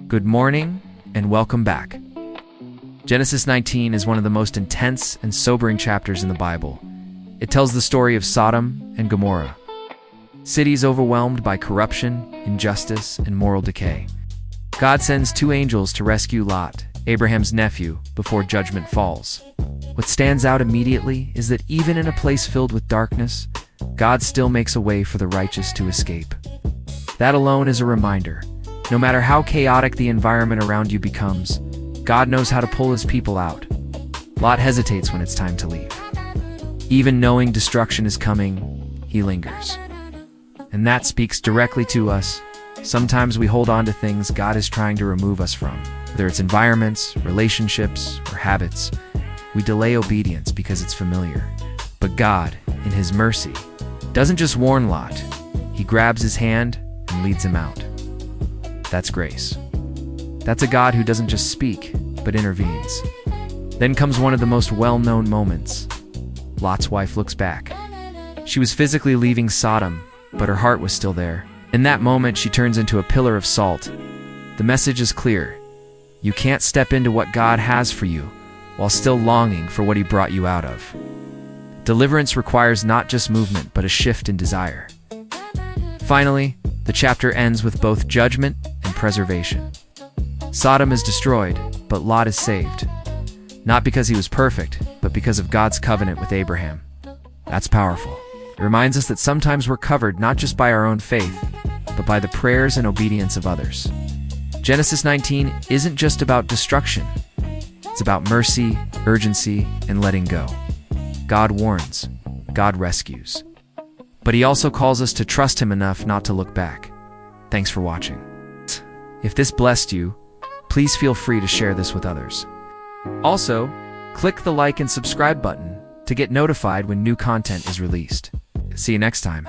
Good morning, and welcome back. Genesis 19 is one of the most intense and sobering chapters in the Bible. It tells the story of Sodom and Gomorrah, cities overwhelmed by corruption, injustice, and moral decay. God sends two angels to rescue Lot, Abraham's nephew, before judgment falls. What stands out immediately is that even in a place filled with darkness, God still makes a way for the righteous to escape. That alone is a reminder. No matter how chaotic the environment around you becomes, God knows how to pull his people out. Lot hesitates when it's time to leave. Even knowing destruction is coming, he lingers. And that speaks directly to us. Sometimes we hold on to things God is trying to remove us from, whether it's environments, relationships, or habits. We delay obedience because it's familiar. But God, in his mercy, doesn't just warn Lot. He grabs his hand and leads him out. That's grace. That's a God who doesn't just speak, but intervenes. Then comes one of the most well-known moments. Lot's wife looks back. She was physically leaving Sodom, but her heart was still there. In that moment, she turns into a pillar of salt. The message is clear. You can't step into what God has for you while still longing for what he brought you out of. Deliverance requires not just movement, but a shift in desire. Finally, the chapter ends with both judgment and preservation. Sodom is destroyed, but Lot is saved. Not because he was perfect, but because of God's covenant with Abraham. That's powerful. It reminds us that sometimes we're covered not just by our own faith, but by the prayers and obedience of others. Genesis 19 isn't just about destruction. It's about mercy, urgency, and letting go. God warns. God rescues. But he also calls us to trust him enough not to look back. Thanks for watching. If this blessed you, please feel free to share this with others. Also, click the like and subscribe button to get notified when new content is released. See you next time.